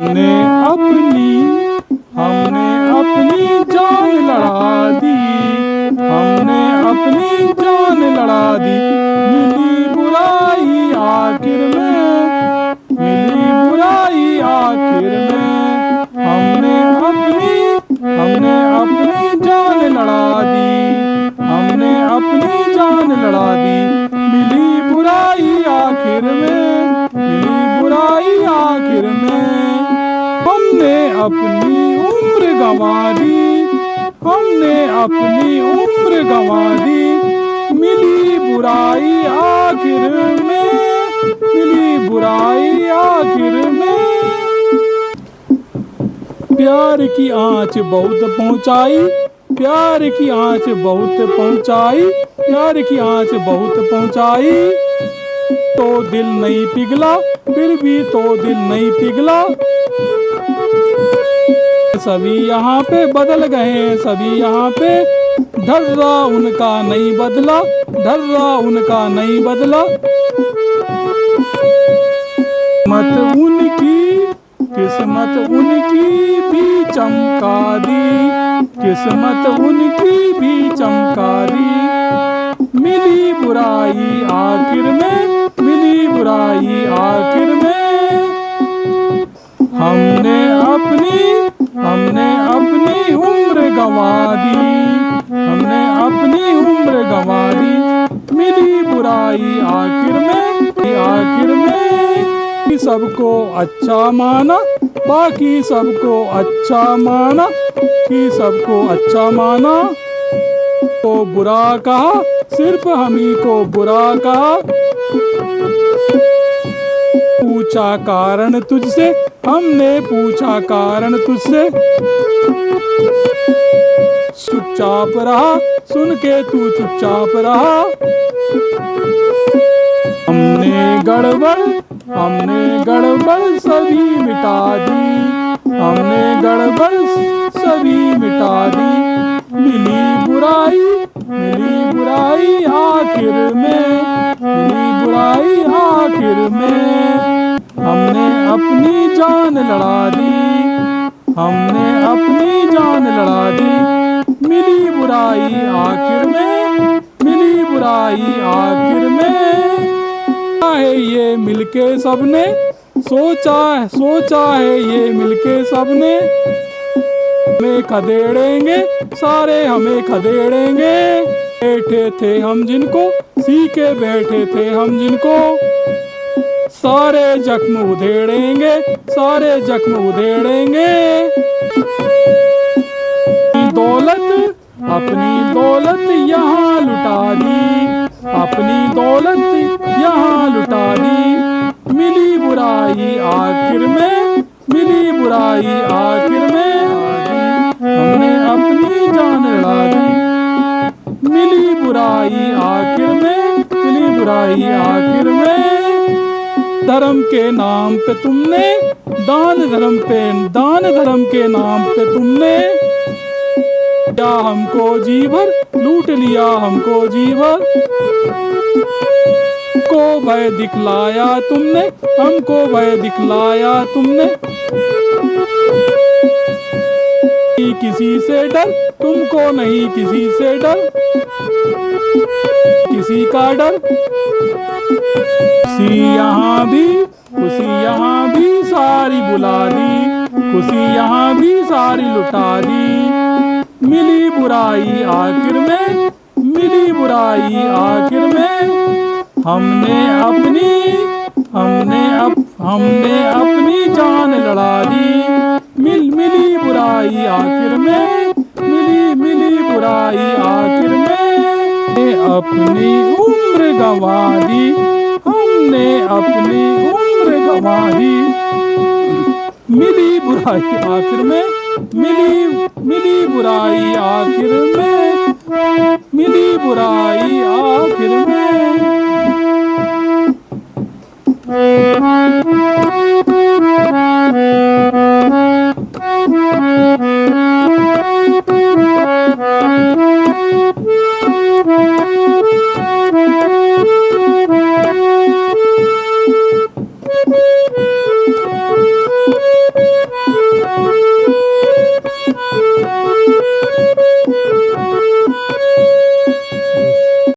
हमने अपनी हमने अपनी जान लड़ा दी, हमने अपनी जान लड़ा दी। मिली बुराई आखिर में, मिली बुराई आखिर में। हमने अपनी जान लड़ा दी, हमने अपनी जान लड़ा दी। मिली बुराई आखिर में, मिली बुराई आखिर में। हमने अपनी उम्र गंवा दी, हमने अपनी उम्र गंवा दी। मिली बुराई आखिर में, मिली बुराई आखिर में। प्यार की आँच बहुत पहुँचाई, प्यार की आँच बहुत पहुँचाई, प्यार की आँच बहुत पहुँचाई। तो दिल नहीं पिघला, फिर भी तो दिल नहीं पिघला। सभी यहाँ पे बदल गए, सभी यहाँ पे धर्रा उनका नहीं बदला, धर्रा उनका नहीं बदला। मत उनकी किस्मत उनकी भी चमका दी, किस्मत उनकी भी चमका दी। मिली बुराई आखिर में, मिली बुराई आखिर में। हमने अपनी उम्र गंवा दी, हमने अपनी उम्र गंवा दी। मिली बुराई आखिर में, आखिर में। सबको अच्छा माना, बाकी सबको अच्छा माना, कि सबको अच्छा माना। तो बुरा कहा, सिर्फ हमी को बुरा कहा। पूछा कारण तुझसे, हमने पूछा कारण तुझसे। चुपचाप रहा, सुन के तू चुपचाप रहा। हमने गड़बड़ सभी मिटा दी, हमने गड़बड़ सभी मिटा दी। मिली बुराई आखिर में, मिली बुराई आखिर में। हमने अपनी जान लड़ा दी, हमने अपनी जान लड़ा दी। मिली बुराई आखिर में, मिली बुराई आखिर में। है ये मिलके सबने सोचा है ये मिलके सबने। हमें खदेड़ेंगे, सारे हमें खदेड़ेंगे। बैठे थे हम जिनको, सीखे बैठे थे हम जिनको। सारे जख्म उधेड़ेंगे, सारे जख्म उधेड़ेंगे। अपनी दौलत यहाँ लुटा दी, अपनी दौलत यहाँ लुटा दी। मिली बुराई आखिर में, मिली बुराई आखिर में। हमने अपनी जान लड़ा दी। मिली बुराई आखिर में, मिली बुराई आखिर में। धर्म के नाम पे तुमने, दान धर्म के नाम पे तुमने लिया हमको जी भर, लूट लिया हमको जी भर। को भय दिखलाया तुमने, हमको भय दिखलाया तुमने। किसी से डर, तुमको नहीं किसी से डर, किसी का डर। खुशी यहाँ भी सारी बुला दी, खुशी यहाँ भी सारी लुटा दी। मिली बुराई आखिर में, मिली बुराई आखिर में। हमने अपनी जान लड़ा दी। मिली बुराई आखिर में, मिली बुराई आखिर में। अपनी उम्र गंवा दी, हमने अपनी उम्र गंवा दी। मिली बुराई आखिर में, मिली बुराई आखिर में, मिली बुराई आखिर में। दी।